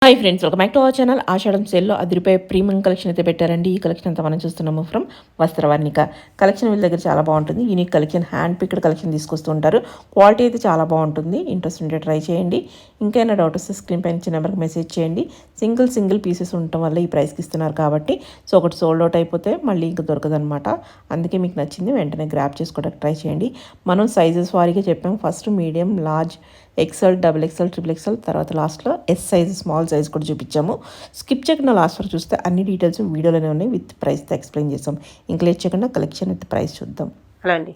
Hi friends, welcome back to our channel. ఆషాఢం సేల్లో రూ. 10 ప్రీమియం కలెక్షన్ అయితే పెట్టారండి. ఈ కలెక్షన్ అంతా మనం చూస్తున్నాము ఫ్రమ్ వస్త్రవర్ణిక. కలెక్షన్ వీళ్ళ దగ్గర చాలా బాగుంటుంది. Unique collection, hand picked collection తీసుకొస్తూ ఉంటారు. క్వాలిటీ అయితే చాలా బాగుంటుంది. ఇంట్రెస్ట్ ఉంటే ట్రై చేయండి. ఇంకైనా డౌట్ వస్తే స్క్రీన్ పైన ఇచ్చిన నెంబర్కి మెసేజ్ చేయండి. సింగిల్ పీసెస్ ఉండటం వల్ల ఈ ప్రైస్కి ఇస్తున్నారు కాబట్టి, సో ఒకటి సోల్డ్ అవుట్ అయిపోతే మళ్ళీ ఇంకా దొరకదనమాట. అందుకే మీకు నచ్చింది వెంటనే గ్రాప్ చేసుకోవడానికి ట్రై చేయండి. మనం సైజెస్ వారీగా చెప్పాము. First medium, large, XL, XXL, XXL, తర్వాత లాస్ట్లో ఎస్ సైజ్, స్మాల్ సైజ్ కూడా చూపించాము. స్కిప్ చేయకుండా లాస్ట్ వరకు చూస్తే అన్ని డీటెయిల్స్ వీడియోలోనే ఉన్నాయి. విత్ ప్రైస్తో ఎక్స్ప్లెయిన్ చేస్తాం. ఇంకా లేట్ చేయకుండా కలెక్షన్ విత్ ప్రైస్ చూద్దాం. హలో అండి.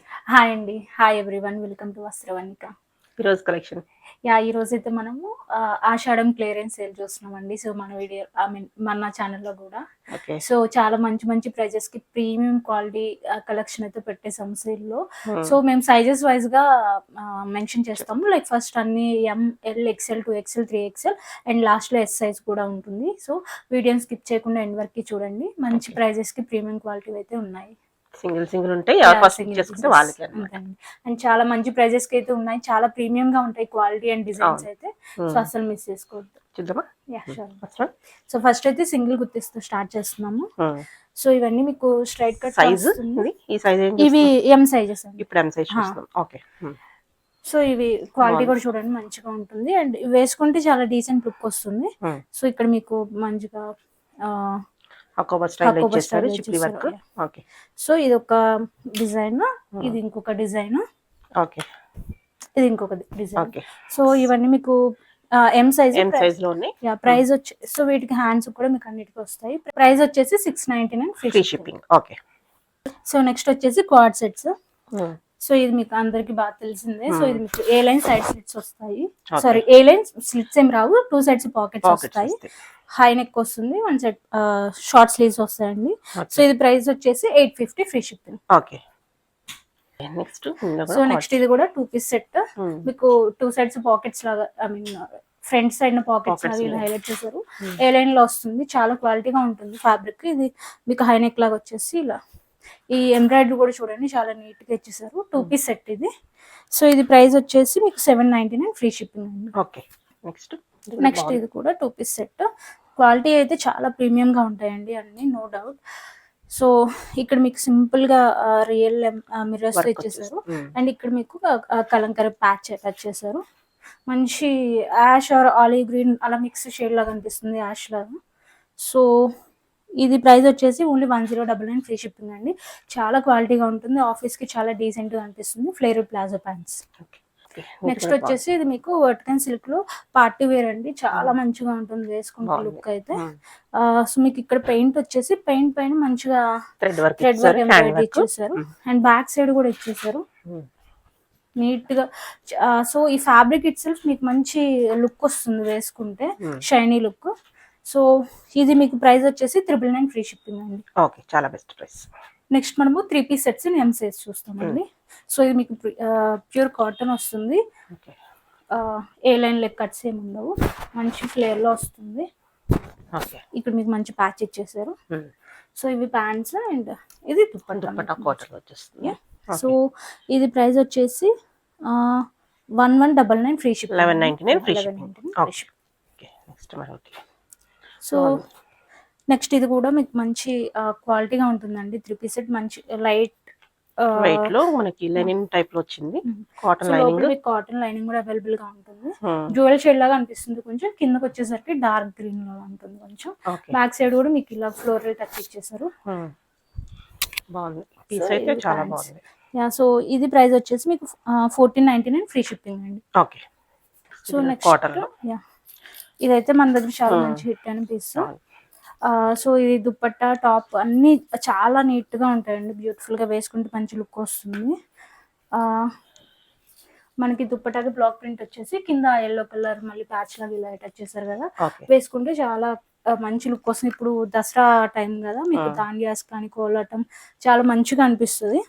Hi everyone, welcome to Vastravarnika. ఈరోజు కలెక్షన్ ఈ రోజు అయితే మనము ఆషాఢం క్లియరెన్స్ సేల్ చూస్తున్నామండి. సో మన వీడియో మన ఛానల్లో కూడా సో చాలా మంచి ప్రైజెస్ కి ప్రీమియం క్వాలిటీ కలెక్షన్ అయితే పెట్టేసాము సేల్లో. సో మేము సైజెస్ వైజ్ గా మెన్షన్ చేస్తాము. లైక్ ఫస్ట్ అన్ని ML, XL, 2XL, 3XL and last లో ఎస్ సైజ్ కూడా ఉంటుంది. సో వీడియోని స్కిప్ చేయకుండా ఎండ్ వరకు చూడండి. మంచి ప్రైజెస్ కి ప్రీమియం క్వాలిటీ అయితే ఉన్నాయి. సింగిల్ ఉంటాయి. అండ్ చాలా మంచి ప్రైజెస్ కి అయితే ఉన్నాయి. చాలా ప్రీమియం గా ఉంటాయి క్వాలిటీ అండ్ డిజైన్స్ అయితే. సో అసలు మిస్ చేసుకోవద్దు. చూద్దామా? సో ఫస్ట్ అయితే సింగిల్ గుర్తిస్తూ స్టార్ట్ చేస్తున్నాము. సో ఇవన్నీ మీకు స్ట్రైట్ కట్ సైజ్. ఇవి M సైజెస్ అండి. ఇప్పుడు M సైజ్ చూస్తాం. ఓకే. సో ఇవి క్వాలిటీ కూడా చూడండి మంచిగా ఉంటుంది. అండ్ వేసుకుంటే చాలా డీసెంట్ లుక్ వస్తుంది. సో ఇక్కడ మీకు మంచిగా సో ఇది ఒక డిజైన్, ఇది ఇంకొక డిజైన్, ఇది ఇంకొక డిజైన్. సో ఇవన్నీ మీకు M సైజ్ ప్రైస్ వచ్చి, సో వీటికి హ్యాండ్స్ కూడా మీకు అన్నిటికీ వస్తాయి. ప్రైస్ వచ్చేసి 699 ఫ్రీ షిప్పింగ్. సో నెక్స్ట్ వచ్చేసి క్వాడ్ సెట్స్. సో ఇది మీకు అందరికి బాగా తెలిసిందే. సో ఇది మీకు ఏ లైన్ సైడ్ స్లిట్స్ వస్తాయి. సారీ, ఏ లైన్ స్లిట్స్ ఏం రావు, 2 సైడ్స్ పాకెట్స్ వస్తాయి. హై నెక్ వస్తుంది, 1 సైడ్ షార్ట్ స్లీవ్స్ వస్తాయండి. సో ఇది ప్రైస్ వచ్చేసి 850 ఫ్రీ షిప్పింగ్. సో నెక్స్ట్ ఇది కూడా 2 పీస్ సెట్. మీకు 2 సైడ్స్ పాకెట్స్ లాగా, ఫ్రంట్ సైడ్ పాకెట్స్ లాగా ఇలా హైలైట్ చేశారు. ఏ లైన్ లో వస్తుంది, చాలా క్వాలిటీగా ఉంటుంది ఫ్యాబ్రిక్. ఇది మీకు హై నెక్ లాగా వచ్చేసి ఇలా ఈ ఎంబ్రాయిడరీ కూడా చూడండి చాలా నీట్ గా ఇచ్చేసారు. 2 పీస్ సెట్ ఇది. సో ఇది ప్రైస్ వచ్చేసి మీకు 799 ఫ్రీ షిప్పింగ్ అండి. నెక్స్ట్ ఇది కూడా 2 పీస్ సెట్. క్వాలిటీ అయితే చాలా ప్రీమియం గా ఉంటాయండి అన్ని, నో డౌట్. సో ఇక్కడ మీకు సింపుల్ గా రియల్ మిర్రర్స్ ఇచ్చేసారు. అండ్ ఇక్కడ మీకు కలంకరీ ప్యాచ్ అటాచ్ చేశారు. మంచి యాష్ ఆర్ ఆలివ్ గ్రీన్ అలా మిక్స్ షేడ్ లాగా అనిపిస్తుంది, యాష్ లాగా. సో ఇది ప్రైస్ వచ్చేసి ఓన్లీ 1099 ఫ్రీ షిప్పింగ్ అండి. చాలా క్వాలిటీగా ఉంటుంది. ఆఫీస్ కి చాలా డీసెంట్ గా అనిపిస్తుంది. ఫ్లేరెడ్ ప్లాజో ప్యాంట్స్. నెక్స్ట్ వచ్చేసి ఇది మీకు వర్టికన్ సిల్క్ లో పార్టీ వేర్ అండి. చాలా మంచిగా ఉంటుంది వేసుకుంటే లుక్ అయితే. సో మీకు ఇక్కడ పెయింట్ వచ్చేసి పెయింట్ పైన మంచిగా థ్రెడ్ వర్క్ ఎంబ్రాయిడరీ ఇచ్చేసారు. అండ్ బ్యాక్ సైడ్ కూడా ఇచ్చేసారు నీట్ గా. సో ఈ ఫ్యాబ్రిక్ ఇట్ సెల్ఫ్ మీకు మంచి లుక్ వస్తుంది వేసుకుంటే, షైనీ లుక్. సో ఇది మీకు ప్రైస్ వచ్చేసి 999 ఫ్రీ షిప్పింగ్ అండి. చాలా బెస్ట్ ప్రైస్. నెక్స్ట్ మనము 3 పీస్ సెట్స్ M సైజ్ చూస్తామండి. సో ఇది మీకు ప్యూర్ కాటన్ వస్తుంది. ఏ లైన్ లెక్క కట్స్ ఏమి ఉండవు, మంచి ఫ్లేర్ లో వస్తుంది. ఇక్కడ మీకు మంచి ప్యాచ్ ఇచ్చేసారు. సో ఇవి ప్యాంట్స్ అండ్ ఇది దుపట్టా వచ్చేస్తుంది. సో ఇది ప్రైస్ వచ్చేసి 1199 free shipping. 1199 free shipping. So next ఇది కూడా మీకు మంచి క్వాలిటీగా ఉంటుందండి. 3 పీస్ సెట్ మంచి లైట్ వెయిట్ లో మనకి లైనింగ్ టైప్ లో వచ్చింది. కాటన్ లైనింగ్, కాటన్ లైనింగ్ కూడా అవైలబుల్ గా ఉంటుంది. జ్యువెల్ షేడ్ లాగా అనిపిస్తుంది. కొంచెం కిందకి వచ్చేసరికి డార్క్ గ్రీన్ లో ఉంటుంది. కొంచెం బ్యాక్ సైడ్ కూడా మీకు ఇలా ఫ్లోరల్ టచ్ ఇచ్చేసారు. బాగుంది పీస్ అయితే, చాలా బాగుంది. సో ఇది ప్రైస్ వచ్చేసి మీకు 1499 ఫ్రీ షిప్పింగ్ అండి. సో నెక్స్ట్ ఇదైతే మన దగ్గర చాలా మంచి హిట్ అని పీస్. సో ఇది దుపట్టా టాప్ అన్ని చాలా నీట్ గా ఉంటాయండి. బ్యూటిఫుల్ గా వేసుకుంటే మంచి లుక్ వస్తుంది. మనకి దుపట్టాకి బ్లాక్ ప్రింట్ వచ్చేసి కింద ఎల్లో కలర్ మళ్ళీ ప్యాచ్ లాగా ఇలా అటాచ్ చేశారు కదా, వేసుకుంటే చాలా మంచి లుక్ వస్తుంది. ఇప్పుడు దసరా టైం కదా, మీకు దాండియాస్ కానీ కోలాటం చాలా మంచిగా అనిపిస్తుంది.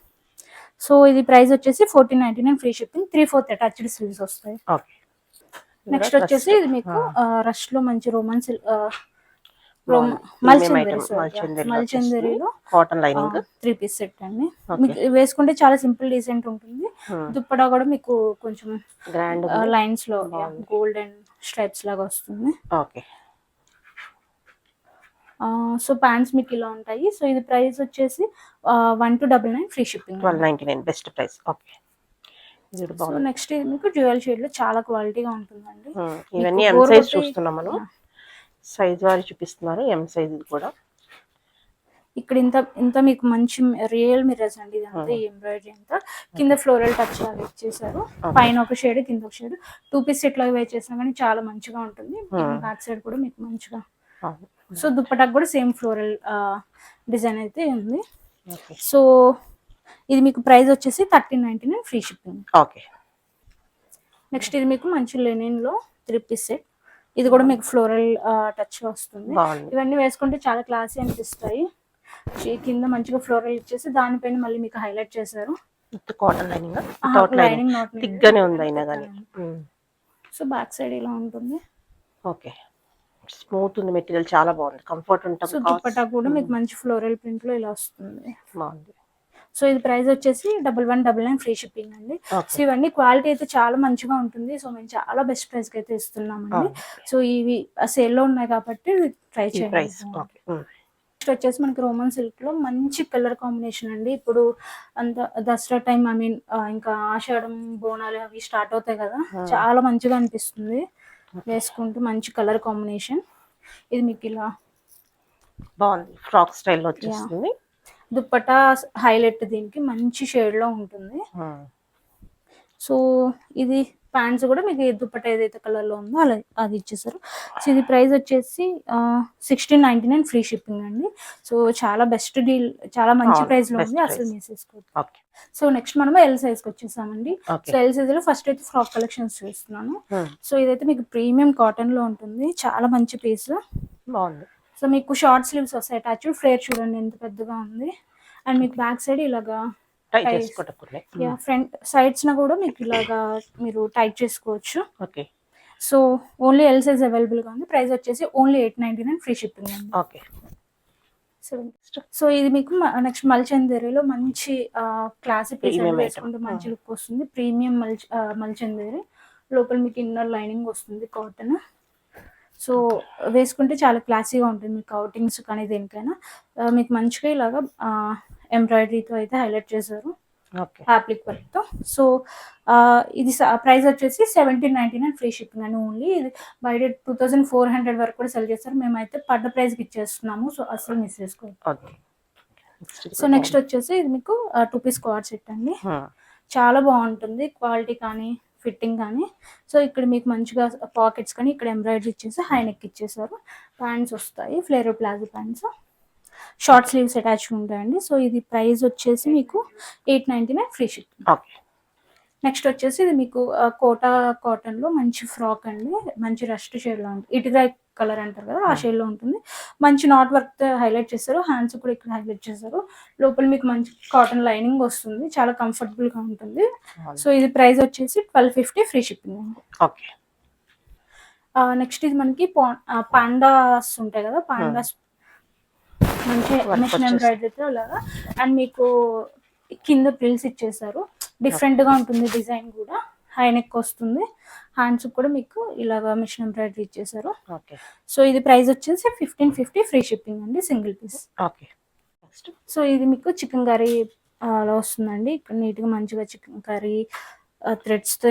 సో ఇది ప్రైస్ వచ్చేసి 1499 ఫ్రీ షిప్పింగ్. 3/4 అటాచ్డ్ స్లీవ్స్ వస్తాయి. నెక్స్ట్ వచ్చేసి ఇది మీకు రష్ లో మంచి రోమాన్స్ మల్చందరిలో కాటన్ లైనింగ్ 3 పీస్ సెట్ అండి. వేసుకుంటే చాలా సింపుల్ డీసెంట్ ఉంటుంది. దుప్పటా కూడా మీకు కొంచెం గ్రాండ్ లైన్స్ లో గోల్డ్ అండ్ స్ట్రైప్స్ లాగా వస్తుంది. సో ప్యాంట్స్ మీకు ఇలా ఉంటాయి. సో ఇది ప్రైస్ వచ్చేసి 1299 free shipping. 1299 best price. Okay, ఇది కూడా సో బాగుంది. నెక్స్ట్ ఇది మీకు డ్యూయల్ షేడ్ లో చాలా క్వాలిటీగా ఉంటుందండి. ఇవన్నీ మీకు ఎం బోర్ సైజ్ కొట్టి- చూస్తున్నాం మనం. సైజ్ వారి చూపిస్తున్నారు, ఎం సైజ్ కూడా. ఇక్కడ ఇంత మీకు మంచి రియల్ మిర్రర్స్ అండి. ఇదంతా ఈ ఎంబ్రాయిడరీ అంతా కింద ఫ్లోరల్ టచ్ లాగా ఇచ్చేసారు. పైన ఒక షేడ్, కింద ఒక షేడ్. 2 పీస్ సెట్ లాగా వేర్ చేసినా కానీ చాలా మంచిగా ఉంటుంది. బ్యాక్ సైడ్ కూడా మీకు మంచిగా. సో దుప్పటాకు కూడా సేమ్ ఫ్లోరల్ డిజైన్ అయితే ఉంది. సో ఇది మీకు ప్రైస్ వచ్చేసి 1399 ఫ్రీ షిప్పింగ్. ఓకే, నెక్స్ట్ ఇది మీకు మంచి లెనిన్ లో 3 పీస్ సెట్. ఇది కూడా మీకు ఫ్లోరల్ టచ్ వస్తుంది. బాగుంది. ఇవన్నీ వేసుకుంటే చాలా క్లాసీ అనిపిస్తాయి. కింద మంచిగా ఫ్లోరల్ ఇచ్చేసి దానిపైన మళ్ళీ మీకు హైలైట్ చేశారు. కాటన్ లైనింగ్, లైనింగ్ నాట్ థిక్గానే ఉంది అయినా కానీ. సో బ్యాక్ సైడ్ ఇలా ఉంటుంది. ఓకే, స్మూత్ ఉంది మెటీరియల్, చాలా బాగుంది, కంఫర్ట్ సో ఉంటుంది. దుపట్టా కూడా మీకు మంచి ఫ్లోరల్ ప్రింట్ లో ఇలా వస్తుంది. బాగుంది. సో ఇది ప్రైస్ వచ్చేసి 1199 ఫ్రీ షిప్పింగ్ అండి. సో ఇవన్నీ క్వాలిటీ అయితే చాలా మంచిగా ఉంటుంది. సో మేము చాలా బెస్ట్ ప్రైస్ కి అయితే ఇస్తున్నామండి. సో ఇవి సేల్ లో ఉన్నాయి కాబట్టి ట్రై చేయండి. నెక్స్ట్ వచ్చేసి మనకి రోమన్ సిల్క్ లో మంచి కలర్ కాంబినేషన్ అండి. ఇప్పుడు అంత దసరా టైం, ఐ మీన్ ఇంకా ఆషాఢం బోనాలు అవి స్టార్ట్ అవుతాయి కదా, చాలా మంచిగా అనిపిస్తుంది వేసుకుంటూ. మంచి కలర్ కాంబినేషన్. ఇది మీకు ఇలా బాగుంది, ఫ్రాక్ స్టైల్లో వచ్చేస్తుంది. దుప్పటా హైలైట్ దీనికి మంచి షేడ్ లో ఉంటుంది. సో ఇది ప్యాంట్స్ కూడా మీకు దుప్పటా ఏదైతే కలర్ లో ఉందో అలా అది ఇచ్చేసారు. సో ఇది ప్రైస్ వచ్చేసి 1699 ఫ్రీ షిప్పింగ్ అండి. సో చాలా బెస్ట్ డీల్, చాలా మంచి ప్రైస్ లో ఉంది, అసలు మిస్ చేసుకోవద్దు. సో నెక్స్ట్ మనం ఎల్ సైజ్ కి వచ్చేసామండి. సో ఎల్ సైజ్ లో ఫస్ట్ అయితే ఫ్రాక్ కలెక్షన్స్ చూస్తున్నాను. సో ఇదైతే మీకు ప్రీమియం కాటన్ లో ఉంటుంది, చాలా మంచి పీస్. బాగుంది. సో మీకు షార్ట్ స్లీవ్స్ వస్తాయి, అటాచ్డ్ ఫ్లేర్ చూడండి ఎంత పెద్దగా ఉంది. అండ్ మీకు బ్యాక్ సైడ్ ఇలాగా ఫ్రంట్ సైడ్స్ న కూడా మీకు ఇలాగా మీరు టైట్ చేసుకోవచ్చు. Okay, so only L size available గా ఉంది. ప్రైస్ వచ్చేసి ఓన్లీ 899 ఫ్రీ షిప్పింగ్ అండి. ఓకే. సో ఇది మీకు నెక్స్ట్ మల్చందేరిలో మంచి క్లాసీ పీస్ వేసుకుంటే మంచి లుక్ వస్తుంది. ప్రీమియం మల్చందేరి. లోపల మీకు ఇన్నర్ లైనింగ్ వస్తుంది కాటన్. సో వేసుకుంటే చాలా క్లాసీగా ఉంటుంది మీకు అవుటింగ్స్ కానీ దేనికైనా. మీకు మంచిగా ఇలాగా ఎంబ్రాయిడరీతో అయితే హైలైట్ చేశారు, ఫ్యాబ్రిక్ వర్క్తో. సో ఇది ప్రైస్ వచ్చేసి 1799 ఫ్రీ షిప్పింగ్ అని. ఓన్లీ ఇది బయట 2400 వరకు కూడా సెల్ చేస్తారు, మేమైతే పడ్డ ప్రైస్కి ఇచ్చేస్తున్నాము. సో అసలు మిస్ చేసుకోవాలి. సో నెక్స్ట్ వచ్చేసి ఇది మీకు 2 పీస్ స్క్వాడ్ సెట్ అండి. చాలా బాగుంటుంది క్వాలిటీ కానీ ఫిట్టింగ్ కానీ. సో ఇక్కడ మీకు మంచిగా పాకెట్స్ కానీ ఇక్కడ ఎంబ్రాయిడరీ ఇచ్చేసి హై నెక్ ఇచ్చేసారు. ప్యాంట్స్ వస్తాయి, ఫ్లేరో palazzo pants, short sleeves attach ఉంటాయండి. సో ఇది ప్రైస్ వచ్చేసి మీకు 899 ఫ్రీ షిప్పింగ్. నెక్స్ట్ వచ్చేసి ఇది మీకు కోటా కాటన్ లో మంచి ఫ్రాక్ అండి. మంచి రస్ట్ షేడ్ లో ఉంటుంది, ఇటుగా కలర్ అంటారు కదా ఆ షేడ్ లో ఉంటుంది. మంచి నాట్ వర్క్ తో హైలైట్ చేస్తారు, హ్యాండ్స్ కూడా ఇక్కడ హైలైట్ చేస్తారు. లోపల మీకు మంచి కాటన్ లైనింగ్ వస్తుంది, చాలా కంఫర్టబుల్ గా ఉంటుంది. సో ఇది ప్రైస్ వచ్చేసి 1250 ఫ్రీ షిప్పింగ్ అండి. నెక్స్ట్ ఇది మనకి పాండాస్ ఉంటాయి కదా, పాండాస్ మంచి మిషన్ ఎంబ్రాయిడరీతో అలాగా. అండ్ మీకు కింద ప్రిల్స్ ఇచ్చేసారు, డిఫరెంట్ గా ఉంటుంది డిజైన్ కూడా. హై నెక్ వస్తుంది, హ్యాండ్స్ కూడా మీకు ఇలాగా మిషన్ ఎంబ్రాయిడరీ ఇచ్చేసారు. సో ఇది ప్రైస్ వచ్చేసి 1550 ఫ్రీ షిప్పింగ్ అండి, సింగిల్ పీస్. సో ఇది మీకు చికెన్ కర్రీ అలా వస్తుందండి. ఇక్కడ నీట్ గా మంచిగా చికెన్ కర్రీ థ్రెడ్స్ తో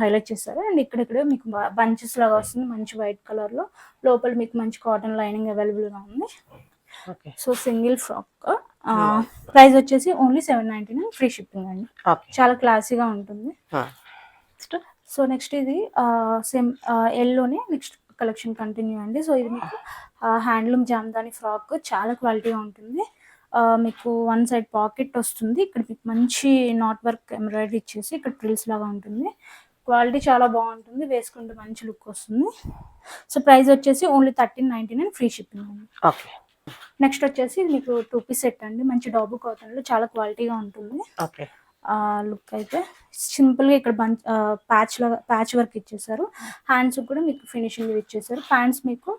హైలైట్ చేస్తారు. అండ్ ఇక్కడ మీకు బంచెస్ లాగా వస్తుంది మంచి వైట్ కలర్ లో. లోపల మీకు మంచి కాటన్ లైనింగ్ అవైలబుల్ గా ఉంది. సో సింగిల్ ఫ్రాక్ ప్రైస్ వచ్చేసి ఓన్లీ 799 ఫ్రీ షిప్పింగ్ అండి. చాలా క్లాసీగా ఉంటుంది. సో నెక్స్ట్ ఇది సేమ్ ఎల్లోనే నెక్స్ట్ కలెక్షన్ కంటిన్యూ అండి. సో ఇది మీకు హ్యాండ్లూమ్ జామ్దాని ఫ్రాక్, చాలా క్వాలిటీగా ఉంటుంది. మీకు వన్ సైడ్ పాకెట్ వస్తుంది, ఇక్కడ మీకు మంచి నాట్ వర్క్ ఎంబ్రాయిడరీ ఇచ్చేసి ఇక్కడ ప్రిల్స్ లాగా ఉంటుంది. క్వాలిటీ చాలా బాగుంటుంది, వేసుకుంటే మంచి లుక్ వస్తుంది. సో ప్రైస్ వచ్చేసి ఓన్లీ 1399 ఫ్రీ షిప్పింగ్ అండి. నెక్స్ట్ వచ్చేసి ఇది మీకు 2 పీస్ సెట్ అండి. మంచి డాబు కాటన్ లో చాలా క్వాలిటీగా ఉంటుంది. లుక్ అయితే సింపుల్ గా ఇక్కడ ప్యాచ్ వర్క్ ఇచ్చేసారు. హ్యాండ్స్ కూడా మీకు ఫినిషింగ్ ఇచ్చేసారు. ప్యాంట్స్ మీకు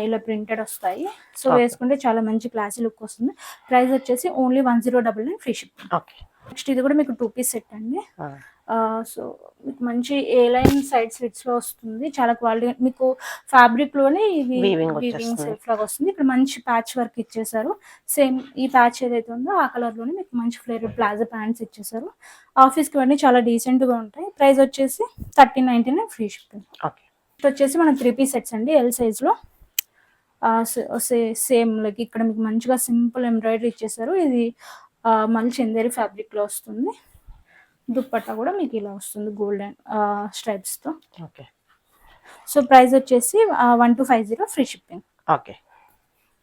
ఇలా ప్రింటెడ్ వస్తాయి. సో వేసుకుంటే చాలా మంచి క్లాసీ లుక్ వస్తుంది. ప్రైస్ వచ్చేసి ఓన్లీ 1099 ఫ్రీ షిప్పింగ్. నెక్స్ట్ ఇది కూడా మీకు 2 పీస్ సెట్ అండి. సో మీకు మంచి ఏ లైన్ సైడ్ స్లిట్స్ లో వస్తుంది, చాలా క్వాలిటీ. మీకు ఫ్యాబ్రిక్ లోనే ఇది Weaving వీవింగ్ వచ్చేస్తుంది. సెల్ఫ్ లాగా వస్తుంది. ఇక్కడ మంచి ప్యాచ్ వర్క్ ఇచ్చేసారు. సేమ్ ఈ ప్యాచ్ ఏదైతే ఉందో ఆ కలర్ లోనే మీకు మంచి ఫ్లేర్ ప్లాజో ప్యాంట్స్ ఇచ్చేసారు. ఆఫీస్ కి ఇవన్నీ చాలా డీసెంట్ గా ఉంటాయి. ప్రైస్ వచ్చేసి 1399 ఫ్రీ షిప్పింగ్. ఓకే. నెక్స్ట్ వచ్చేసి మన 3 పీస్ సెట్స్ అండి, ఎల్ సైజ్ లో. సేమ్ లైక్ ఇక్కడ మీకు మంచిగా సింపుల్ ఎంబ్రాయిడరీ ఇచ్చేసారు. ఇది మళ్ళీ చందేరి ఫ్యాబ్రిక్ లో వస్తుంది. దుప్పట్టా కూడా మీకు ఇలా వస్తుంది గోల్డెన్ స్ట్రైప్స్ తో. ఓకే. సో ప్రైస్ వచ్చేసి 1250 ఫ్రీ షిప్పింగ్. ఓకే.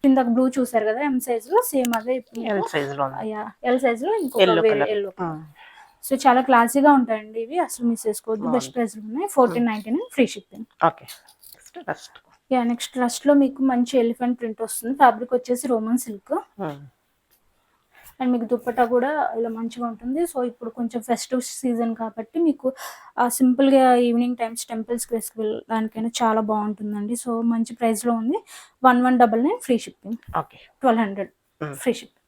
ఇందాక బ్లూ చూసారు కదా ఎం సైజ్ లో, సేమ్ అదే ఎల్ సైజ్ లో ఉంది. ఎల్ సైజ్ లో ఇంకొక Yellow వేరే colour. ఎల్లో. సో చాలా క్లాసీగా ఉంటాయండి ఇవి, అసలు మిస్ చేసుకోవద్దు. బెస్ట్ ప్రైస్ లో ఉన్నాయి. 1499 free shipping. Okay. Next next rust లో మీకు మంచి ఎలిఫెంట్ ప్రింట్ వస్తుంది. ఫ్యాబ్రిక్ వచ్చేసి రోమన్ సిల్క్. అండ్ మీకు దుప్పట్టా కూడా ఇలా మంచిగా ఉంటుంది. సో ఇప్పుడు కొంచెం ఫెస్టివ్ సీజన్ కాబట్టి మీకు సింపుల్గా ఈవినింగ్ టైమ్స్ టెంపుల్స్కి వేసుకెళ్ళడానికైనా చాలా బాగుంటుందండి. సో మంచి ప్రైస్లో ఉంది. 1199 free shipping. Okay. 1200 free shipping.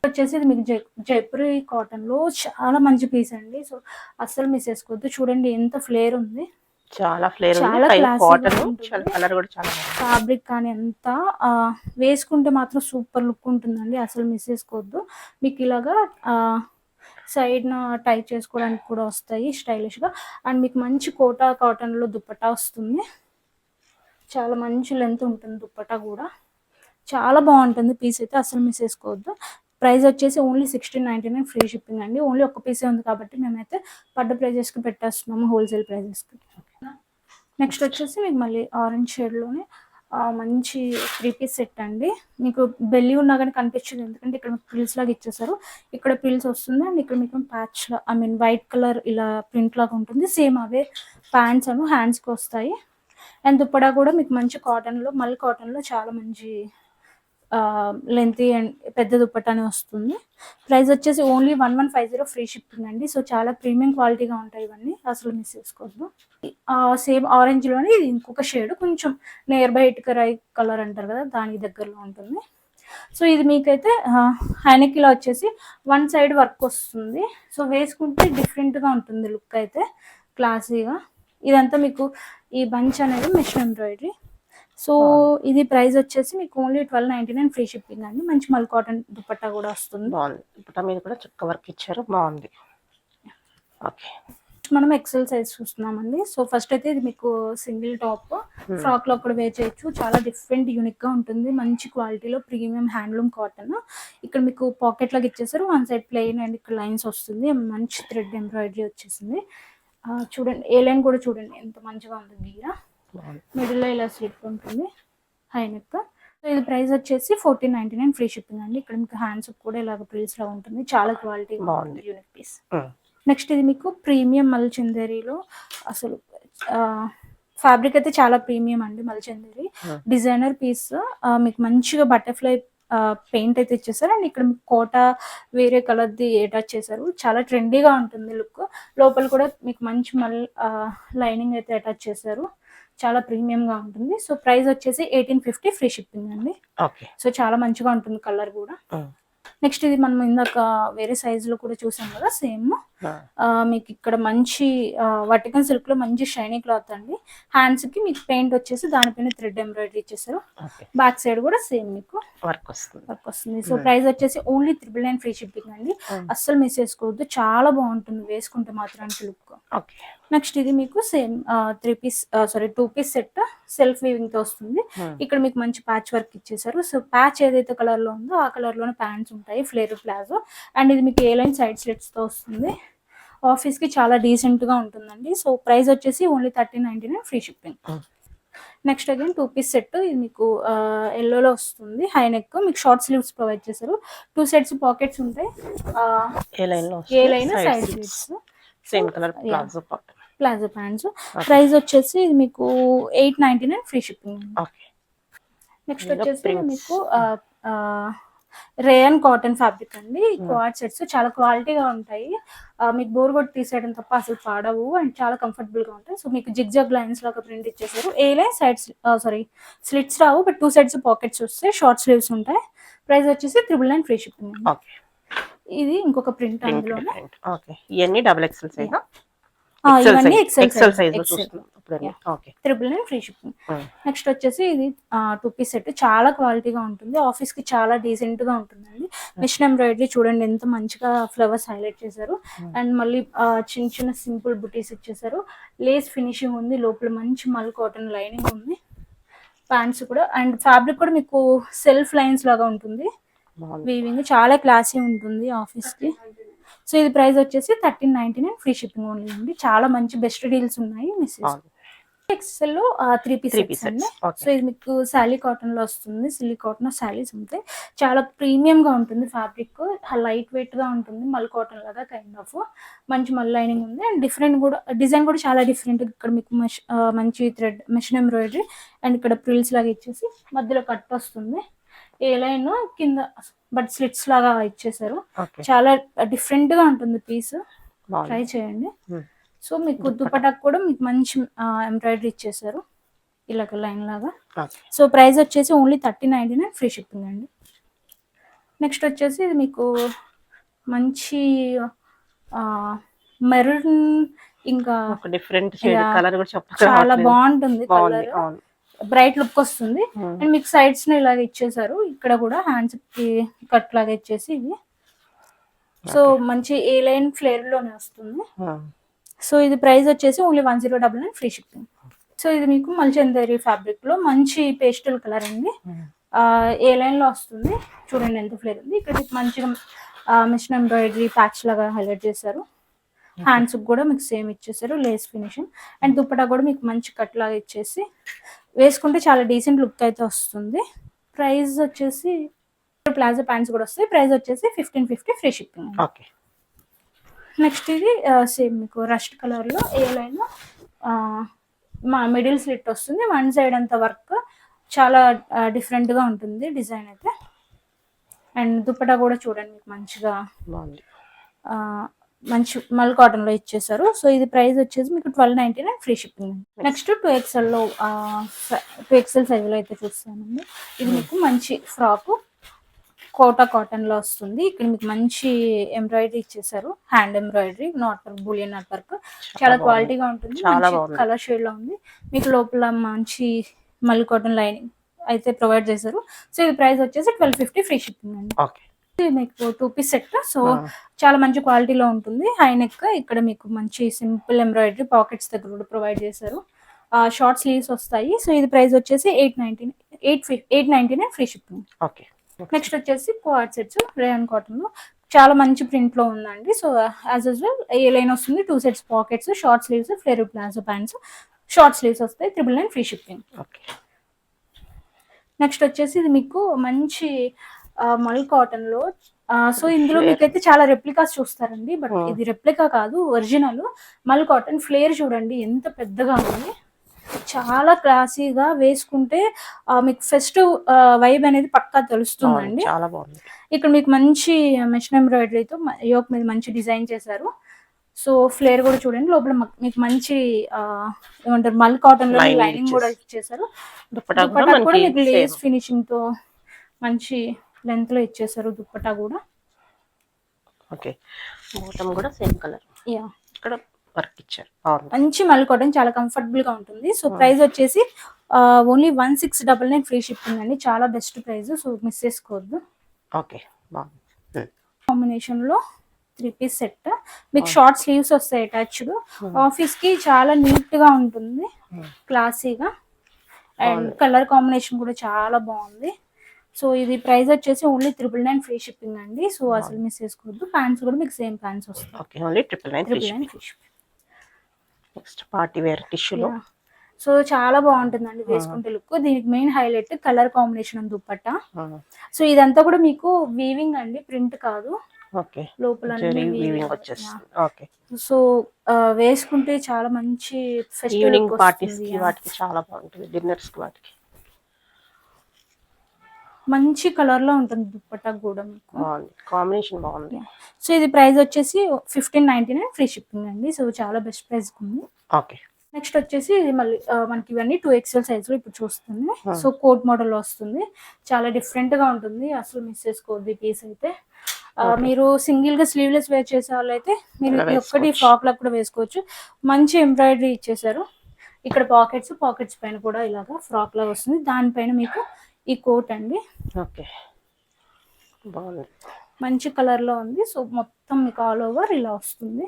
వచ్చేసి ఇది మీకు జైపూరి కాటన్లో చాలా మంచి పీస్ అండి. సో అస్సలు మిస్ చేసుకోవద్దు. చూడండి ఎంత ఫ్లేర్ ఉంది, చాలా ఫ్లేర్ ఉంది. చాలా పైన classy గా కాటన్ ఉంటుంది. చాలా కలర్ కూడా చాలా బాగుంది. ఫ్యాబ్రిక్ కానీ అంతా వేసుకుంటే మాత్రం సూపర్ లుక్ ఉంటుందండి, అసలు మిస్ చేసుకోవద్దు. మీకు ఇలాగా సైడ్న టై చేసుకోవడానికి కూడా వస్తాయి స్టైలిష్గా. అండ్ మీకు మంచి కోటా కాటన్లో దుప్పట్టా వస్తుంది. చాలా మంచి లెంత్ ఉంటుంది దుప్పట్టా కూడా, చాలా బాగుంటుంది పీస్ అయితే, అసలు మిస్ చేసుకోవద్దు. ప్రైస్ వచ్చేసి ఓన్లీ 1699 ఫ్రీ షిప్పింగ్ అండి. ఓన్లీ ఒక్క పీసే ఉంది కాబట్టి మేమైతే పడ్డ ప్రైజెస్కి పెట్టేస్తున్నాము, హోల్సేల్ ప్రైజెస్కి. నెక్స్ట్ వచ్చేసి మీకు మళ్ళీ ఆరెంజ్ షేడ్లోనే మంచి 3 పీస్ సెట్ అండి. మీకు బెల్లి ఉన్నా కానీ కనిపించదు, ఎందుకంటే ఇక్కడ మీకు ప్రిల్స్ లాగా ఇచ్చేసారు. ఇక్కడ ప్రిల్స్ వస్తుంది అండ్ ఇక్కడ మీకు ప్యాచ్ వైట్ కలర్ ఇలా ప్రింట్ లాగా ఉంటుంది. సేమ్ అవే ప్యాంట్స్ అండ్ హ్యాండ్స్కి వస్తాయి. అండ్ దుప్పడా కూడా మీకు మంచి కాటన్లో, మళ్ళీ కాటన్లో చాలా మంచి లెంతీ అండ్ పెద్ద దుప్పటానే వస్తుంది. ప్రైస్ వచ్చేసి ఓన్లీ 1150 ఫ్రీ షిప్పింగ్ అండి. సో చాలా ప్రీమియం క్వాలిటీగా ఉంటాయి ఇవన్నీ, అసలు మిస్ చేసుకోవద్దు. సేమ్ ఆరెంజ్లోనే ఇది ఇంకొక షేడ్, కొంచెం నియర్ బై ఇటుకరాయ్ కలర్ అంటారు కదా, దానికి దగ్గరలో ఉంటుంది. సో ఇది మీకైతే హైనెక్లో వచ్చేసి వన్ సైడ్ వర్క్ వస్తుంది. సో వేసుకుంటే డిఫరెంట్గా ఉంటుంది లుక్ అయితే, క్లాసీగా. ఇదంతా మీకు ఈ బంచ్ అనేది మిషన్ ఎంబ్రాయిడరీ. సో ఇది ప్రైస్ వచ్చేసి మీకు ఓన్లీ 1299 ఫ్రీ షిప్పింగ్ అండి. మంచి మల్ కాటన్ దుపట్టా కూడా వస్తుంది. బాగుంది. దుపట్టా మీద కూడా చక్క వర్క్ ఇచ్చారు, బాగుంది. ఓకే. మనం ఎక్సెల్ సైజ్ చూస్తున్నామండి. సో ఫస్ట్ అయితే ఇది మీకు సింగిల్ టాప్, ఫ్రాక్ లో కూడా వేర్ చేయొచ్చు. చాలా డిఫరెంట్ యూనిక్ గా ఉంటుంది, మంచి క్వాలిటీలో ప్రీమియం హ్యాండ్లూమ్ కాటన్. ఇక్కడ మీకు పాకెట్ లాగా ఇచ్చేసారు, వన్ సైడ్ ప్లెయిన్ అండ్ ఇక్కడ లైన్స్ వస్తుంది, మంచి థ్రెడ్ ఎంబ్రాయిడరీ వచ్చేసింది. చూడండి ఏ లైన్ కూడా చూడండి ఎంత మంచిగా ఉంది గీర. మిడిల్ లో ఇలా స్లిప్ ఉంటుంది, హై నెక్. సో ఇది ప్రైస్ వచ్చేసి 1499 ఫ్రీ షిప్పింగ్ అండి. ఇక్కడ మీకు హ్యాండ్స్ కూడా ఇలాగ ప్రిల్స్ లా ఉంటుంది, చాలా క్వాలిటీ బాగుంది, యూనిక్ పీస్. నెక్స్ట్ ఇది మీకు ప్రీమియం మల్చందేరిలో, అసలు ఫ్యాబ్రిక్ అయితే చాలా ప్రీమియం అండి. మల్చందేరి డిజైనర్ పీస్, మీకు మంచిగా బటర్ఫ్లై పెయింట్ అయితే ఇచ్చేసారు. అండ్ ఇక్కడ మీకు కోట వేరే కలర్ది అటాచ్ చేశారు, చాలా ట్రెండీగా ఉంటుంది లుక్. లోపల కూడా మీకు మంచి లైనింగ్ అయితే అటాచ్ చేశారు, చాలా ప్రీమియం గా ఉంటుంది. సో ప్రైస్ వచ్చేసి 1850 ఫ్రీ షిప్పింగ్ అండి. సో చాలా మంచిగా ఉంటుంది కలర్ కూడా. నెక్స్ట్ ఇది మనం ఇందాక వేరే సైజ్ లో కూడా చూసాం కదా, సేమ్ మీకు ఇక్కడ మంచి వర్టికల్ సిల్క్ లో మంచి షైనీ క్లాత్ అండి. హ్యాండ్స్ కి మీకు పెయింట్ వచ్చేసి దానిపైన థ్రెడ్ ఎంబ్రాయిడరీ ఇచ్చేసారు. బ్యాక్ సైడ్ కూడా సేమ్ మీకు వర్క్ వస్తుంది. సో ప్రైస్ వచ్చేసి ఓన్లీ 999 ఫ్రీ షిప్పింగ్ అండి. అస్సలు మిస్ చేసుకోవద్దు, చాలా బాగుంటుంది వేసుకుంటే మాత్రానికి లుక్. నెక్స్ట్ ఇది మీకు same 2 piece set self weaving తో వస్తుంది. ఇక్కడ మీకు మంచి ప్యాచ్ వర్క్ ఇచ్చేసారు. సో ప్యాచ్ ఏదైతే కలర్ లో ఉందో ఆ కలర్ లోనే ప్యాంట్స్ ఉంటాయి, ఫ్లేర్ ప్లాజో. అండ్ ఇది మీకు ఏ లైన్ సైడ్ స్లిట్స్ తో వస్తుంది. ఆఫీస్ కి చాలా డీసెంట్ గా ఉంటుందండి. సో ప్రైస్ వచ్చేసి only 1399 free shipping. Next again 2 piece set, ఇది మీకు ఎల్లోలో వస్తుంది, హై నెక్. మీకు షార్ట్ స్లీవ్స్ ప్రొవైడ్ చేశారు, 2 సెట్స్ పాకెట్స్ ఉంటాయి, A line side slits, same colour palazzo pants. Price వచ్చేసి ఇది మీకు 899 ఫ్రీ షిప్పింగ్. నెక్స్ట్ వచ్చేసి మీకు రేయన్ కాటన్ ఫ్యాబ్రిక్ అండి. క్వాడ్ సెట్స్ చాలా క్వాలిటీగా ఉంటాయి, మీకు బోర్ కొట్టి తీసేయడం తప్ప అసలు పాడవు, అండ్ చాలా కంఫర్టబుల్ గా ఉంటాయి. సో మీకు జిగ్జాగ్ లైన్స్ లాగా ప్రింట్ ఇచ్చేసారు. ఏ లైన్ సైడ్ స్లిట్స్ రావు, బట్ 2 సైడ్స్ పాకెట్స్ వస్తాయి, షార్ట్ స్లీవ్స్ ఉంటాయి. ప్రైస్ వచ్చేసి 999 ఫ్రీ షిప్పింగ్. ఇది ఇంకొక ప్రింట్ అందులోనే. ఇవన్నీ డబుల్ ఎక్సెల్ సైజ్. ఇవన్నీ ఎక్సెల్ సైజ్ లో చూస్తున్నాం ఇప్పుడు. ఓకే. 999 free shipping. నెక్స్ట్ వచ్చేసి ఇది 2 పీస్ సెట్, చాలా క్వాలిటీగా ఉంటుంది, ఆఫీస్ కి చాలా డీసెంట్ గా ఉంటుందండి. మిషన్ ఎంబ్రాయిడరీ చూడండి ఎంత మంచిగా ఫ్లవర్స్ హైలైట్ చేశారు. అండ్ మళ్ళీ చిన్న చిన్న సింపుల్ బుటీస్ ఇచ్చేసారు. లేస్ ఫినిషింగ్ ఉంది, లోపల మంచి మల్ కాటన్ లైనింగ్ ఉంది. ప్యాంట్స్ కూడా అండ్ ఫ్యాబ్రిక్ కూడా మీకు సెల్ఫ్ లైన్స్ లాగా ఉంటుంది. వీవింగ్ చాలా క్లాసీ ఉంటుంది ఆఫీస్ కి. సో ఇది ప్రైస్ వచ్చేసి 1399 ఫ్రీ షిప్పింగ్ ఓన్లీ అండి. చాలా మంచి బెస్ట్ డీల్స్ ఉన్నాయి మిస్సెస్. ఎక్సెల్ లో 3 పీస్ అండి. సో ఇది మీకు శాలీ కాటన్ లో వస్తుంది. సిల్లీ కాటన్ శారీస్ ఉంటాయి. చాలా ప్రీమియం గా ఉంటుంది ఫ్యాబ్రిక్, లైట్ వెయిట్ గా ఉంటుంది, మల్ కాటన్ లాగా కైండ్ ఆఫ్. మంచి మల్ లైనింగ్ ఉంది అండ్ డిఫరెంట్ కూడా డిజైన్ కూడా చాలా డిఫరెంట్. ఇక్కడ మీకు మంచి థ్రెడ్ మెషిన్ ఎంబ్రాయిడరీ అండ్ ఇక్కడ ప్రిల్స్ లాగా ఇచ్చేసి మధ్యలో కట్ వస్తుంది. ఏ లైన్ కింద బట్ స్లిట్స్ లాగా ఇచ్చేసారు. చాలా డిఫరెంట్ గా ఉంటుంది పీస్, ట్రై చేయండి. సో మీకు దుపట్టాకు కూడా మీకు మంచి ఎంబ్రాయిడరీ ఇచ్చేసారు ఇలాగ లైన్ లాగా. సో ప్రైస్ వచ్చేసి ఓన్లీ 1399 ఫ్రీ షిప్పింగ్ అండి. నెక్స్ట్ వచ్చేసి ఇది మీకు మంచి మెరూన్ ఇంకా డిఫరెంట్ కలర్ కూడా చాలా బాగుంటుంది. కలర్ బ్రైట్ లుక్ వస్తుంది. అండ్ మీకు సైడ్స్ ని ఇలాగ ఇచ్చేసారు. ఇక్కడ కూడా హ్యాండ్స్ కి కట్ లాగా ఇచ్చేసి ఇది. సో మంచి ఏ లైన్ ఫ్లేర్ లోనే వస్తుంది. సో ఇది ప్రైస్ వచ్చేసి ఓన్లీ 1099 ఫ్రీ షిప్పింగ్. సో ఇది మీకు మల్చందేరి ఫ్యాబ్రిక్ లో మంచి పేస్టల్ కలర్ అండి. ఏ లైన్ లో వస్తుంది చూడండి ఎంత ఫ్లేర్ ఉంది. ఇక్కడ మంచిగా మిషన్ ఎంబ్రాయిడరీ ప్యాచ్ లాగా హైలైట్ చేశారు. హ్యాండ్స్ కూడా మీకు సేమ్ ఇచ్చేసారు, లేస్ ఫినిషింగ్. అండ్ దుపట్టా కూడా మీకు మంచి కట్ లాగా ఇచ్చేసి వేసుకుంటే చాలా డీసెంట్ లుక్ అయితే వస్తుంది. ప్రైస్ వచ్చేసి ప్లాజో ప్యాంట్స్ కూడా వస్తాయి. ప్రైస్ వచ్చేసి 1550 ఫ్రీ షిప్పింగ్. ఓకే. నెక్స్ట్ ఇది సేమ్ మీకు రస్ట్ కలర్ లో ఏ లైన్ మా మిడిల్ స్లిట్ వస్తుంది. వన్ సైడ్ అంత వర్క్ చాలా డిఫరెంట్ గా ఉంటుంది డిజైన్ అయితే. అండ్ దుపట్టా కూడా చూడండి మీకు మంచిగా మంచి మల్ కాటన్ లో ఇచ్చేసారు. సో ఇది ప్రైస్ వచ్చేసి మీకు 1299 ఫ్రీ షిప్పింగ్. నెక్స్ట్ 2XL లో 2XL సైజ్ లో అయితే చూస్తానండి. ఇది మీకు మంచి ఫ్రాక్ కోటా కాటన్ లో వస్తుంది. ఇక్కడ మీకు మంచి ఎంబ్రాయిడరీ ఇచ్చేసారు, hand embroidery, not work, Boolean not work, చాలా క్వాలిటీగా ఉంటుంది. కలర్ షేడ్ లో ఉంది. మీకు లోపల మంచి మల్ కాటన్ లైనింగ్ అయితే ప్రొవైడ్ చేశారు. సో ఇది ప్రైస్ వచ్చేసి 1250 ఫ్రీ షిప్పింగ్ అండి. మీకు 2 పీస్ సెట్. సో చాలా మంచి క్వాలిటీలో ఉంటుంది. హై నెక్, ఇక్కడ మీకు మంచి సింపుల్ ఎంబ్రాయిడరీ పాకెట్స్ దగ్గర కూడా ప్రొవైడ్ చేశారు. షార్ట్ స్లీవ్స్ వస్తాయి. సో ఇది ప్రైస్ వచ్చేసి 899 ఫ్రీ షిప్పింగ్. ఓకే. నెక్స్ట్ వచ్చేసి కోఆర్డ్ సెట్స్ రేయాన్ కాటన్ లో చాలా మంచి ప్రింట్ లో ఉందండి. So as usual A line వస్తుంది, 2 sets pockets, short sleeves, flare palazzo pants, short sleeves వస్తాయి. 999 ఫ్రీ షిప్పింగ్. నెక్స్ట్ వచ్చేసి ఇది మీకు మంచి మల్ కాటన్ లో. సో ఇందులో మీకైతే చాలా రెప్లికాస్ చూస్తారండి, బట్ ఇది రెప్లికా కాదు, ఒరిజినల్ మల్ కాటన్. ఫ్లేర్ చూడండి ఎంత పెద్దగా ఉంది, చాలా క్లాసీగా వేసుకుంటే మీకు ఫెస్టివ్ వైబ్ అనేది పక్కా తెలుస్తుందండి. చాలా బాగుంది. ఇక్కడ మీకు మంచి మెషిన్ ఎంబ్రాయిడరీతో యోక్ మీద మంచి డిజైన్ చేశారు. సో ఫ్లేర్ కూడా చూడండి, లోపల మీకు మంచి ఏమంటారు మల్ కాటన్ లో లైనింగ్ కూడా ఇచ్చేసారు. దుపట్టా కూడా మీకు లేస్ ఫినిషింగ్ తో మంచి లెంత్ లో ఇచ్చేసారు దుపట్టా కూడా. ఓకే. బాటమ్ కూడా సేమ్ కలర్. యా, ఇక్కడ వర్క్ ఇచ్చారు. మంచి మల్ కాటన్, చాలా కంఫర్టబుల్ గా ఉంటుంది. సో ప్రైస్ వచ్చేసి ఓన్లీ 1699 ఫ్రీ షిప్పింగ్ అండి. చాలా బెస్ట్ ప్రైస్, సో మిస్ చేసుకోవద్దు. ఓకే. కాంబినేషన్ లో 3 పీస్ సెట్. మీకు షార్ట్ స్లీవ్స్ వస్తాయి అటాచ్డ్. ఆఫీస్ కి చాలా నీట్ గా ఉంటుంది, క్లాసీగా. అండ్ కలర్ కాంబినేషన్ కూడా చాలా బాగుంది. సో ఇది ప్రైస్ వచ్చేసి ఓన్లీ 999 ఫ్రీ షిప్పింగ్ అండి. సో అసలు మిస్ చేసుకోవద్దు. ప్యాంట్స్ కూడా మీకు సేమ్ ప్యాంట్స్ వస్తాయి. Okay, only 999 free shipping. Next party wear టిష్యూలో. సో చాలా బాగుంటుందండి వేసుకుంటే లుక్. దీనికి main highlight colour combination dupatta. So ఇదంతా కూడా మీకు వీవింగ్ అండి, ప్రింట్ కాదు. ఓకే. లోపల వీవింగ్ వచ్చేస్తుంది. ఓకే. సో వేసుకుంటే చాలా మంచి ఈవినింగ్ పార్టీస్ కి వాటికి చాలా బాగుంటుంది, డిన్నర్స్ కి వాటికి. మంచి కలర్ లో ఉంటుంది దుపట్టా కూడా మీకు. కాంబినేషన్ బాగుంది. సో ఇది ప్రైస్ వచ్చేసి 1599 ఫ్రీ షిప్పింగ్ అండి. సో చాలా బెస్ట్ ప్రైస్ ఉంది. ఓకే. నెక్స్ట్ వచ్చేసి ఇది మళ్ళీ మనకి ఇవన్నీ 2XL సైజ్ లో ఇప్పుడు చూస్తుంది. సో కోట్ మోడల్ వస్తుంది, చాలా డిఫరెంట్ గా ఉంటుంది, అసలు మిస్ చేసుకోవద్దు ఈ పీస్ అయితే. మీరు సింగిల్ గా స్లీవ్లెస్ వేర్ చేసే వాళ్ళైతే మీరు ఇలా ఈ ఒక్కటి వేసుకోవచ్చు. ఫ్రాక్ లా కూడా వేసుకోవచ్చు. మంచి ఎంబ్రాయిడరీ ఇచ్చేసారు. ఇక్కడ పాకెట్స్ పైన కూడా ఇలాగా ఫ్రాక్ లాగా వస్తుంది. దానిపైన మీకు ఈ కోట్ అండి ఓకే, బాగుంది. మంచి కలర్ లో ఉంది. సో మొత్తం మీకు ఆల్ ఓవర్ ఇలా వస్తుంది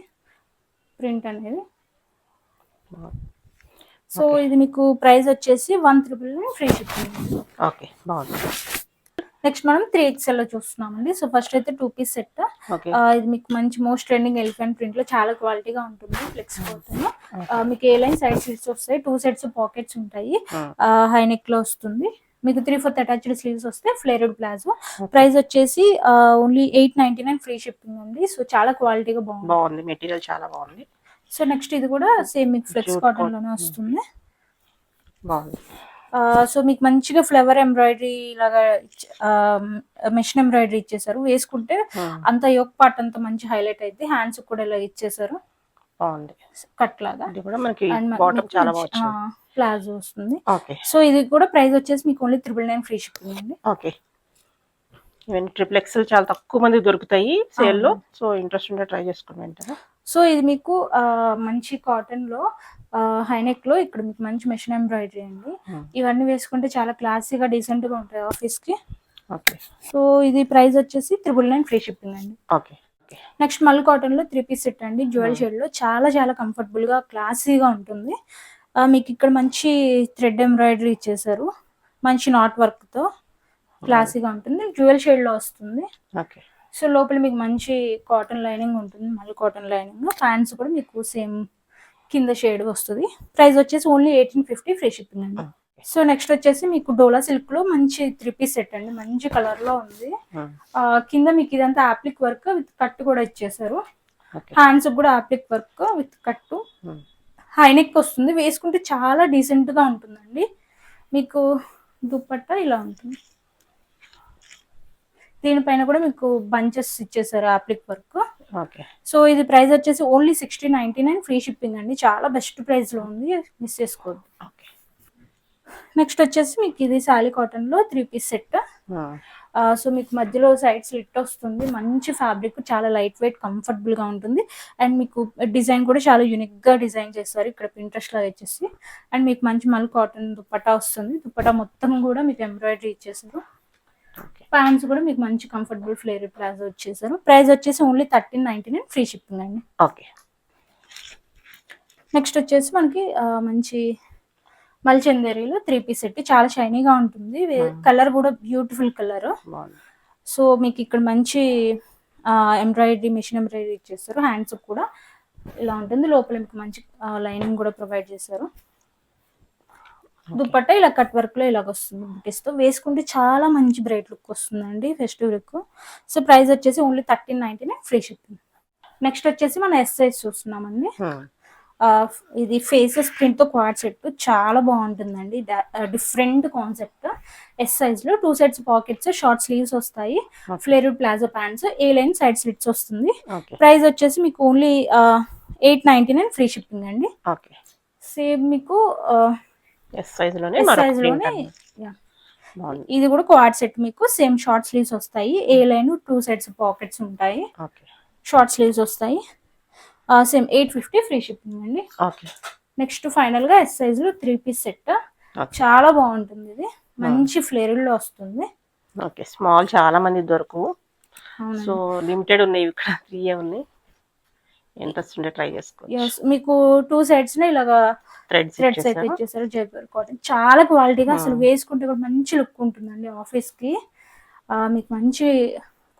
ప్రింట్ అనేది. బాగుంది. సో ఇది మీకు ప్రైస్ వచ్చేసి 1,999 ఫ్రీ షిప్పింగ్. ఓకే, బాగుంది. నెక్స్ట్ మనం 3XL లో చూస్తున్నామండి. సో ఫస్ట్ అయితే 2 పీస్ సెట్. ఓకే, ఇది మీకు మంచి మోస్ట్ ట్రెండింగ్ ఎలిఫెంట్ ప్రింట్ లో చాలా క్వాలిటీగా ఉంటుంది. ఫ్లెక్స్ కాటన్ మీకు ఏ లైన్ సైడ్ స్లిట్స్ వస్తాయి, 2 సెట్స్ పాకెట్స్ ఉంటాయి. హై నెక్ లో వస్తుంది. మీకు 3/4 అటాచ్డ్ స్లీవ్స్ వస్తే ఫ్లేరెడ్ ప్లాజో. ప్రైస్ వచ్చేసి ఓన్లీ 899 ఫ్రీ షిప్పింగ్ అండి. సో చాలా క్వాలిటీగా బాగుంది, మెటీరియల్ చాలా బాగుంది. సో నెక్స్ట్ ఇది కూడా సేమ్ మీకు ఫ్లెక్స్ కాటన్ లోనే వస్తుంది. బాగుంది. సో మీకు మంచిగా ఫ్లవర్ ఎంబ్రాయిడరీ లాగా మెషిన్ ఎంబ్రాయిడరీ ఇచ్చేసారు. వేసుకుంటే అంత యోక్ పార్ట్ అంతా మంచి హైలైట్ అయితే హ్యాండ్స్ కూడా ఇలా ఇచ్చేసారు బాగుంది. కట్ లాగా. ఇది కూడా మనకి బాటమ్ చాలా బాగుంది. ప్లాజో వస్తుంది. ఓకే, సో ఇది కూడా ప్రైస్ వచ్చేసి మీకు ఓన్లీ 999 ఫ్రీ షిప్పింగ్ అండి. ఓకే. ఈవెన్ XXL చాలా తక్కువ మంది దొరుకుతాయి సేల్ లో. సో ఇంట్రెస్ట్ ఉంటే ట్రై చేసుకుని వెంటనే. సో ఇది మీకు మంచి కాటన్ లో హైనెక్ లో ఇక్కడ మీకు మంచి మెషిన్ ఎంబ్రాయిడరీ అండి. ఇవన్నీ వేసుకుంటే చాలా క్లాసీగా డీసెంట్ గా ఉంటాయి ఆఫీస్ కి. ఓకే, సో ఇది ప్రైస్ వచ్చేసి 999 ఫ్రీ షిప్పింగ్ అండి. ఓకే. నెక్స్ట్ మల్ కాటన్ లో 3 పీస్ సెట్ అండి. జ్యువెల్ షేడ్ లో చాలా చాలా కంఫర్టబుల్ గా క్లాసీగా ఉంటుంది. మీకు ఇక్కడ మంచి థ్రెడ్ ఎంబ్రాయిడరీ ఇచ్చేసారు. మంచి నాట్ వర్క్ తో క్లాసీగా ఉంటుంది. జ్యువెల్ షేడ్ లో వస్తుంది. ఓకే. సో లోపల మీకు మంచి కాటన్ లైనింగ్ ఉంటుంది. మళ్ళీ కాటన్ లైనింగ్. ప్యాంట్స్ కూడా మీకు సేమ్ కింద షేడ్ వస్తుంది. ప్రైస్ వచ్చేసి ఓన్లీ 1850 ఫ్రీ షిప్పింగ్ అండి. సో నెక్స్ట్ వచ్చేసి మీకు డోలా సిల్క్ లో మంచి 3 పీస్ సెట్ అండి. మంచి కలర్ లో ఉంది. కింద మీకు ఇదంతా ఆప్లిక్ వర్క్ విత్ కట్ కూడా ఇచ్చేసారు. హ్యాండ్స్ కూడా ఆప్లిక్ వర్క్ విత్ కట్. హైనెక్ వస్తుంది. వేసుకుంటే చాలా డీసెంట్ గా ఉంటుందండి. మీకు దుపట్టా ఇలా ఉంటుంది. దీనిపైన కూడా మీకు బంచెస్ ఇచ్చేసారు ఆప్లిక్ వర్క్. ఓకే. సో ఇది ప్రైస్ వచ్చేసి ఓన్లీ 1699 ఫ్రీ షిప్పింగ్ అండి. చాలా బెస్ట్ ప్రైస్ లో ఉంది. మిస్ చేసుకోవద్దు. ఓకే. నెక్స్ట్ వచ్చేసి మీకు ఇది సాలీ కాటన్ లో 3 పీస్ సెట్. సో మీకు మధ్యలో సైడ్ స్లిట్ వస్తుంది. మంచి ఫ్యాబ్రిక్, చాలా లైట్ వెయిట్, కంఫర్టబుల్ గా ఉంటుంది. అండ్ మీకు డిజైన్ కూడా చాలా యూనిక్ గా డిజైన్ చేస్తారు ఇక్కడ పింట్రెస్ట్ లాగా వచ్చేసి. అండ్ మీకు మంచి మల్ కాటన్ దుపట్టా వస్తుంది. దుపట్టా మొత్తం కూడా మీకు ఎంబ్రాయిడరీ ఇచ్చేసారు. ప్యాంట్స్ కూడా మీకు మంచి కంఫర్టబుల్ ఫ్లేర్ ప్లాజో వచ్చేసారు. ప్రైస్ వచ్చేసి ఓన్లీ 1399 ఫ్రీ షిప్పింగ్ అండి. ఓకే. నెక్స్ట్ వచ్చేసి మనకి మంచి మల్చందేరీలో 3 పీస్ సెట్. చాలా షైనీగా ఉంటుంది. కలర్ కూడా బ్యూటిఫుల్ కలర్. సో మీకు ఇక్కడ మంచి ఎంబ్రాయిడరీ, మిషన్ ఎంబ్రాయిడరీ ఇచ్చేస్తారు. హ్యాండ్స్ కూడా ఇలా ఉంటుంది. లోపల మీకు మంచి లైనింగ్ కూడా ప్రొవైడ్ చేశారు. దుపట్టా ఇలా కట్ వర్క్ లో ఇలాగ వస్తుంది. బుటీస్ తో వేసుకుంటే చాలా మంచి బ్రైట్ లుక్ వస్తుందండి, ఫెస్టివ్ లుక్. సో ప్రైస్ వచ్చేసి ఓన్లీ 1399 ఫ్రీ షిప్పింగ్. నెక్స్ట్ వచ్చేసి మనం ఎస్ సైజ్ చూస్తున్నామండి. ఇది ఫేసెస్ ప్రింట్ తో క్వాడ్ సెట్ చాలా బాగుంటుందండి. Different concept. ఎస్ సైజ్ లో 2 సెట్స్ పాకెట్స్, షార్ట్ స్లీవ్స్ వస్తాయి. ఫ్లేరెడ్ ప్లాజో ప్యాంట్స్, ఏ లైన్ సైడ్ స్లిట్స్ వస్తుంది. ప్రైస్ వచ్చేసి మీకు ఓన్లీ 899 ఫ్రీ షిప్పింగ్ అండి. సేమ్ మీకు ఎస్ సైజ్ లోనే ఇది కూడా క్వాడ్ సెట్. మీకు సేమ్ షార్ట్ స్లీవ్స్ వస్తాయి. ఏ లైన్ 2 సెట్స్ పాకెట్స్ ఉంటాయి. షార్ట్ స్లీవ్స్ వస్తాయి. సేమ్ 850 ఫ్రీ షిప్పింగ్ అండి. నెక్స్ట్ ఫైనల్ గా ఎస్ సైజ్ లో 3 పీస్ సెట్. చాలా బాగుంటుంది. ఇది మంచి ఫ్లేర్ లో వస్తుంది. ఓకే. స్మాల్ చాలా మంది దొరకవు. సో లిమిటెడ్ ఉన్నాయి. ఇక్కడ 3 ఉన్నాయి. ఇంట్రెస్ట్ ఉంటే ట్రై చేసుకోవచ్చు. మీకు 2 సెట్స్ నే ఇలాగా థ్రెడ్స్ అయితే ఇచ్చేసారు. జైపూర్ కాటన్ చాలా క్వాలిటీగా, అసలు వేసుకుంటే కూడా మంచి లుక్ ఉంటుందండి ఆఫీస్ కి. మీకు మంచి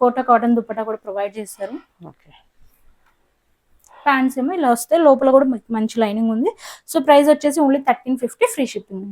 కోటా కాటన్ దుపట్టా కూడా ప్రొవైడ్ చేశారు. ప్యాంట్స్ ఏమో ఇలా వస్తే లోపల కూడా మంచి లైనింగ్ ఉంది. సో ప్రైస్ వచ్చేసి ఓన్లీ 1350 ఫ్రీ షిప్పింగ్.